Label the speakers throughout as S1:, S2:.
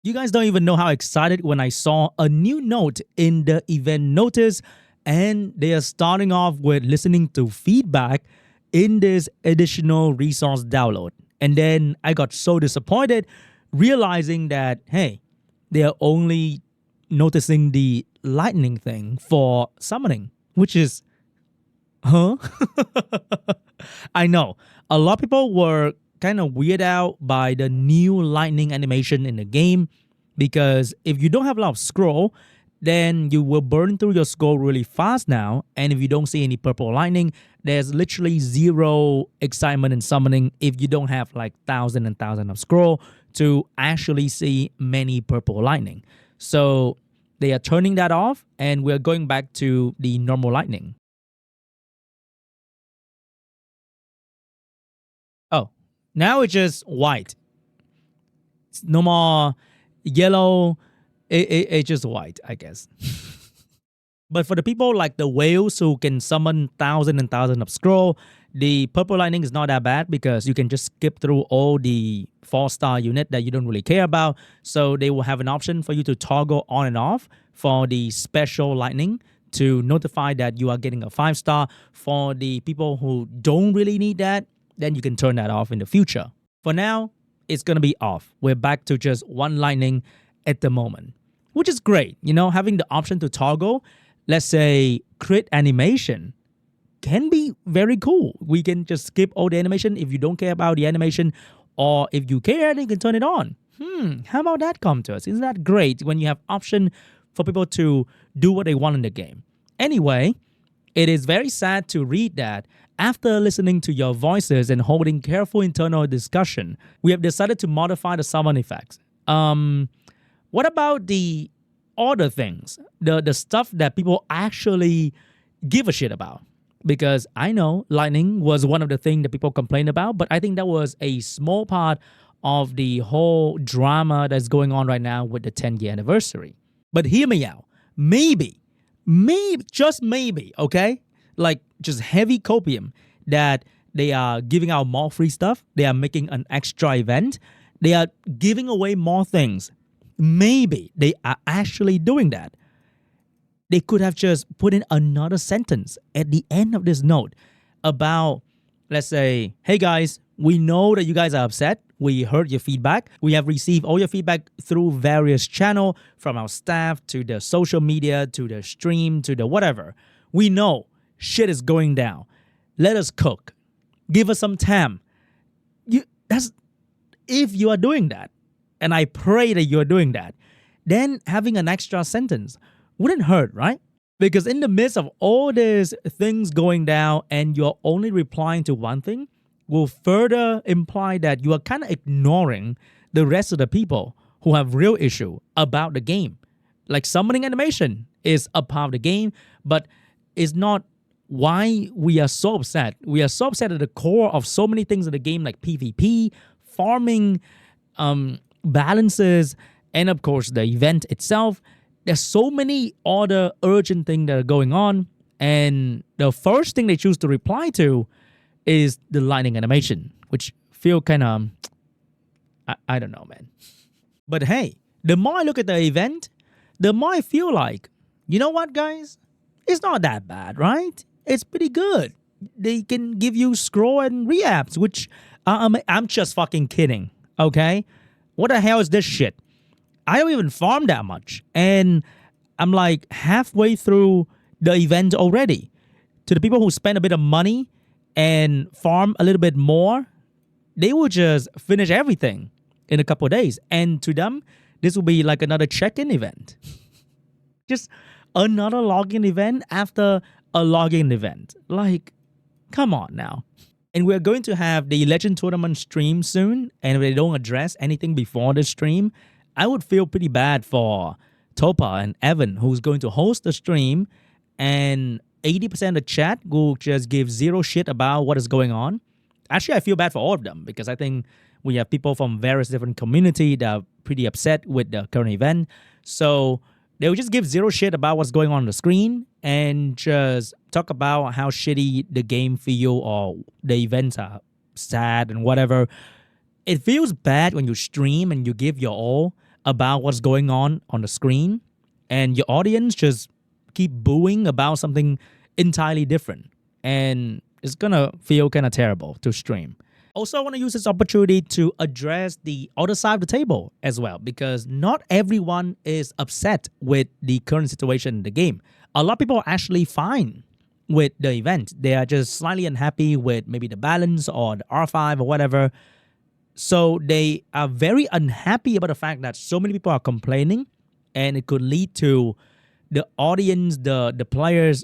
S1: You guys don't even know how excited when I saw a new note in the event notice, and they are starting off with listening to feedback in this additional resource download. And then I got so disappointed realizing that, hey, they are only noticing the lightning thing for summoning, which is, huh? I know. A lot of people were kind of weirded out by the new lightning animation in the game because if you don't have a lot of scroll, then you will burn through your scroll really fast now. And if you don't see any purple lightning, there's literally zero excitement in summoning if you don't have like thousand and thousand of scroll to actually see many purple lightning. So they are turning that off and we're going back to the normal lightning. Oh, now it's just white. It's no more yellow. It's just white, I guess. But for the people like the whales who can summon thousand and thousand of scroll, the purple lightning is not that bad because you can just skip through all the 4-star unit that you don't really care about. So they will have an option for you to toggle on and off for the special lightning to notify that you are getting a 5-star. For the people who don't really need that, then you can turn that off in the future. For now, it's going to be off. We're back to just one lightning at the moment, which is great. You know, having the option to toggle, let's say, crit animation can be very cool. We can just skip all the animation if you don't care about the animation, or if you care, then you can turn it on. How about that, Com2us? Isn't that great when you have option for people to do what they want in the game? Anyway, it is very sad to read that after listening to your voices and holding careful internal discussion, we have decided to modify the summon effects. What about the other things, the stuff that people actually give a shit about? Because I know lightning was one of the things that people complained about, but I think that was a small part of the whole drama that's going on right now with the 10-year anniversary. But hear me out. Maybe, just maybe, okay? Like just heavy copium that they are giving out more free stuff. They are making an extra event. They are giving away more things. Maybe they are actually doing that. They could have just put in another sentence at the end of this note about, let's say, hey guys, we know that you guys are upset. We heard your feedback. We have received all your feedback through various channels, from our staff to the social media to the stream to the whatever. We know shit is going down. Let us cook. Give us some time. That's if you are doing that, and I pray that you're doing that, then having an extra sentence wouldn't hurt, right? Because in the midst of all these things going down and you're only replying to one thing, will further imply that you are kind of ignoring the rest of the people who have real issue about the game. Like summoning animation is a part of the game, but it's not why we are so upset. We are so upset at the core of so many things in the game, like PvP, farming, balances, and of course the event itself. There's so many other urgent things that are going on, and the first thing they choose to reply to is the lightning animation, which feel kind of, I don't know, man. But hey, the more I look at the event, the more I feel like, you know what, guys? It's not that bad, right? It's pretty good. They can give you scroll and reapps, which I'm just fucking kidding, okay? What the hell is this shit? I don't even farm that much, and I'm like halfway through the event already. To the people who spend a bit of money and farm a little bit more, they will just finish everything in a couple of days. And to them, this will be like another check-in event. Just another login event after a login event. Like, come on now. And we're going to have the Legend Tournament stream soon. And if they don't address anything before the stream, I would feel pretty bad for Topa and Evan, who's going to host the stream, and 80% of the chat will just give zero shit about what is going on. Actually, I feel bad for all of them because I think we have people from various different community that are pretty upset with the current event. So they will just give zero shit about what's going on the screen and just talk about how shitty the game feel or the events are sad and whatever. It feels bad when you stream and you give your all, about what's going on the screen, and your audience just keep booing about something entirely different. And it's gonna feel kind of terrible to stream. Also, I want to use this opportunity to address the other side of the table as well, because not everyone is upset with the current situation in the game. A lot of people are actually fine with the event. They are just slightly unhappy with maybe the balance or the R5 or whatever. So they are very unhappy about the fact that so many people are complaining, and it could lead to the audience, the players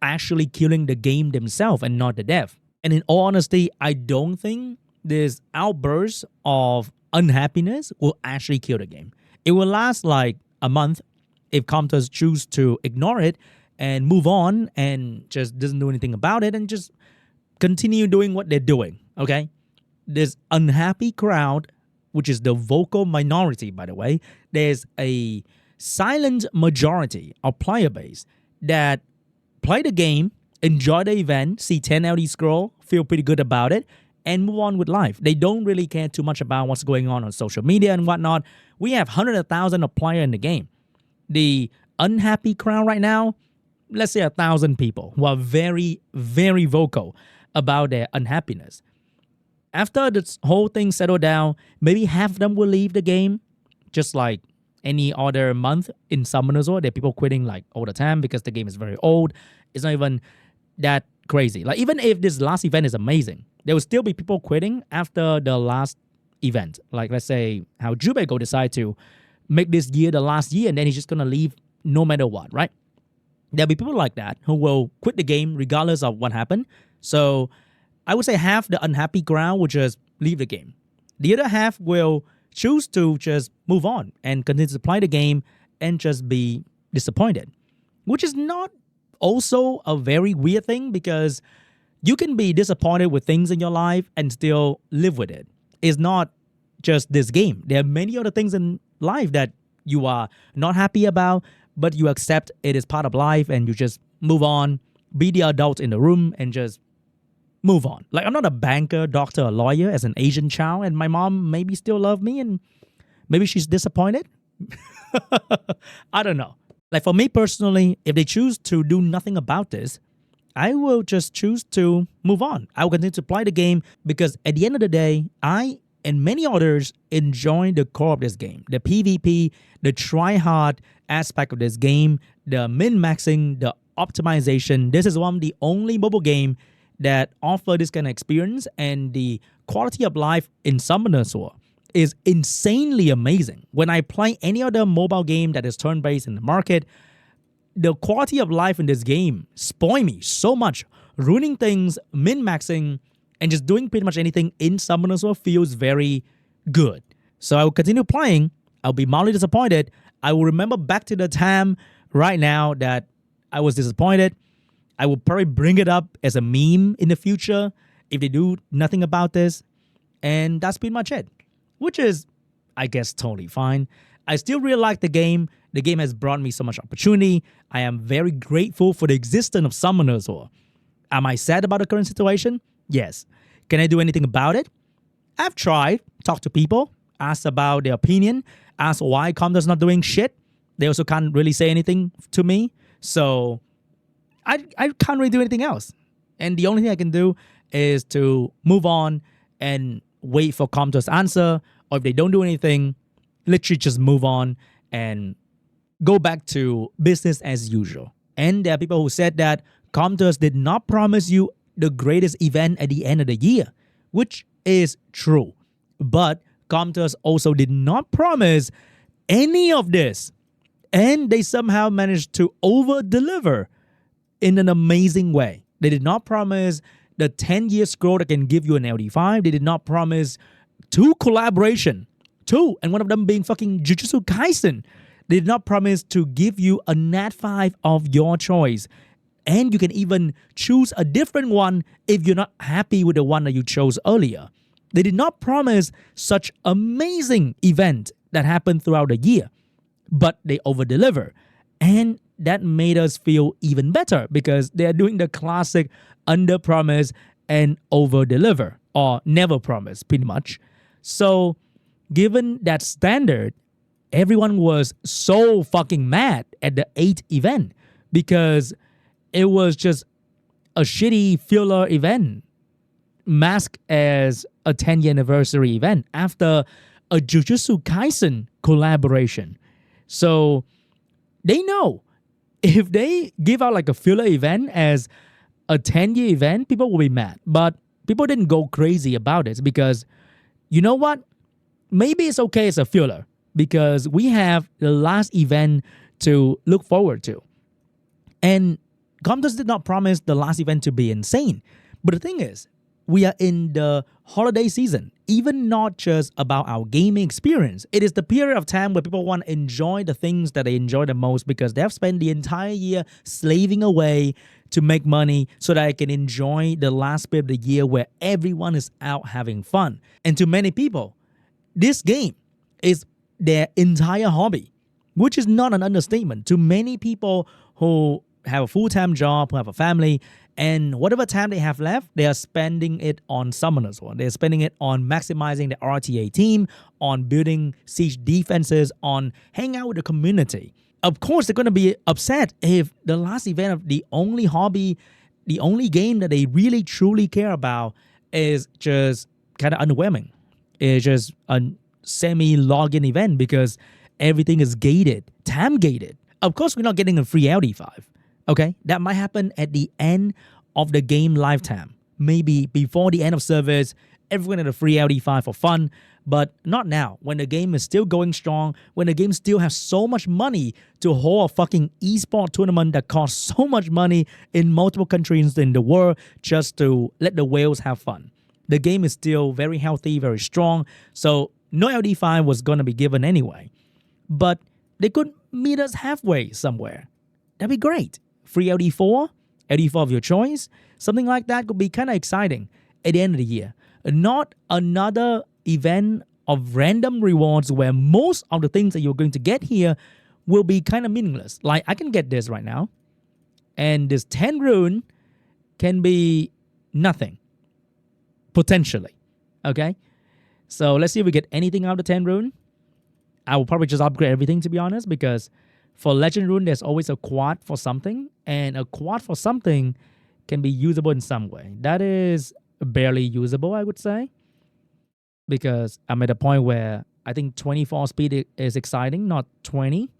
S1: actually killing the game themselves and not the dev. And in all honesty, I don't think this outburst of unhappiness will actually kill the game. It will last like a month if Com2us choose to ignore it and move on and just doesn't do anything about it and just continue doing what they're doing, okay? This unhappy crowd, which is the vocal minority, by the way, there's a silent majority of player base that play the game, enjoy the event, see 10 LD scroll, feel pretty good about it, and move on with life. They don't really care too much about what's going on social media and whatnot. We have hundreds of thousands of players in the game. The unhappy crowd right now, let's say 1,000 people who are very, very vocal about their unhappiness. After this whole thing settled down, maybe half of them will leave the game, just like any other month in Summoners War. There are people quitting like all the time because the game is very old. It's not even that crazy. Like even if this last event is amazing, there will still be people quitting after the last event. Like let's say how Jubego decided to make this year the last year, and then he's just gonna leave no matter what, right? There'll be people like that who will quit the game regardless of what happened. So I would say half the unhappy crowd will just leave the game. The other half will choose to just move on and continue to play the game and just be disappointed, which is not also a very weird thing, because you can be disappointed with things in your life and still live with it. It's not just this game. There are many other things in life that you are not happy about, but you accept it is part of life and you just move on, be the adult in the room and just move on. Like I'm not a banker, doctor, or lawyer as an Asian child, and my mom maybe still love me and maybe she's disappointed. I don't know. Like for me personally, if they choose to do nothing about this, I will just choose to move on. I will continue to play the game because at the end of the day, I and many others enjoy the core of this game. The PvP, the try-hard aspect of this game, the min-maxing, the optimization. This is one of the only mobile game that offer this kind of experience, and the quality of life in Summoners War is insanely amazing. When I play any other mobile game that is turn-based in the market, the quality of life in this game spoil me so much. Ruining things, min-maxing, and just doing pretty much anything in Summoners War feels very good. So I will continue playing. I'll be mildly disappointed. I will remember back to the time right now that I was disappointed. I will probably bring it up as a meme in the future if they do nothing about this. And that's pretty much it, which is, I guess, totally fine. I still really like the game. The game has brought me so much opportunity. I am very grateful for the existence of Summoners War. Am I sad about the current situation? Yes. Can I do anything about it? I've tried, talked to people, asked about their opinion, asked why Com2us not doing shit. They also can't really say anything to me. So I can't really do anything else. And the only thing I can do is to move on and wait for Com2us' answer. Or if they don't do anything, literally just move on and go back to business as usual. And there are people who said that Com2us did not promise you the greatest event at the end of the year, which is true. But Com2us also did not promise any of this. And they somehow managed to over-deliver in an amazing way. They did not promise the 10-year scroll that can give you an LD5. They did not promise 2 collaboration. 2, and one of them being fucking Jujutsu Kaisen. They did not promise to give you a Nat 5 of your choice. And you can even choose a different one if you're not happy with the one that you chose earlier. They did not promise such amazing event that happened throughout the year, but they over-deliver. And that made us feel even better because they're doing the classic under-promise and over-deliver, or never promise, pretty much. So given that standard, everyone was so fucking mad at the 8th event because it was just a shitty filler event masked as a 10th anniversary event after a Jujutsu Kaisen collaboration. So they know if they give out like a filler event as a 10-year event, people will be mad. But people didn't go crazy about it because you know what? Maybe it's okay as a filler because we have the last event to look forward to. And Com2us did not promise the last event to be insane. But the thing is, we are in the holiday season, even not just about our gaming experience. It is the period of time where people want to enjoy the things that they enjoy the most because they have spent the entire year slaving away to make money so that I can enjoy the last bit of the year where everyone is out having fun. And to many people, this game is their entire hobby, which is not an understatement. To many people who have a full-time job, who have a family, and whatever time they have left, they are spending it on Summoners War. They're spending it on maximizing the RTA team, on building siege defenses, on hanging out with the community. Of course, they're going to be upset if the last event of the only hobby, the only game that they really truly care about is just kind of underwhelming. It's just a semi-login event because everything is gated, time gated. Of course, we're not getting a free LD5. Okay, that might happen at the end of the game lifetime. Maybe before the end of service, everyone had a free LD5 for fun, but not now, when the game is still going strong, when the game still has so much money to hold a fucking esport tournament that costs so much money in multiple countries in the world just to let the whales have fun. The game is still very healthy, very strong, so no LD5 was going to be given anyway. But they could meet us halfway somewhere. That'd be great. Free LD4, LD4 of your choice, something like that could be kind of exciting at the end of the year. Not another event of random rewards where most of the things that you're going to get here will be kind of meaningless. Like I can get this right now, and this 10 rune can be nothing, potentially. Okay? So let's see if we get anything out of the 10 rune. I will probably just upgrade everything, to be honest, because for Legend Rune, there's always a quad for something, and a quad for something can be usable in some way. That is barely usable, I would say, because I'm at a point where I think 24 speed is exciting, not 20,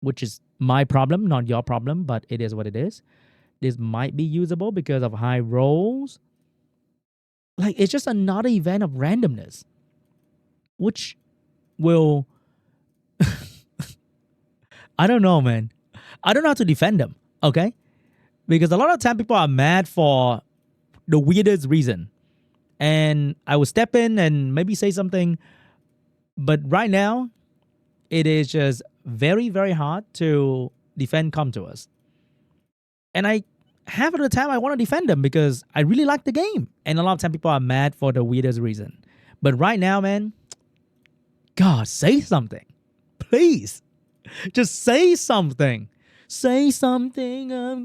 S1: which is my problem, not your problem, but it is what it is. This might be usable because of high rolls. Like, it's just another event of randomness, which will... I don't know, man. I don't know how to defend them, okay? Because a lot of time people are mad for the weirdest reason. And I will step in and maybe say something. But right now, it is just very, very hard to defend Com2us. And half of the time I want to defend them because I really like the game. And a lot of time people are mad for the weirdest reason. But right now, man, God, say something. Please. Just say something. Say something.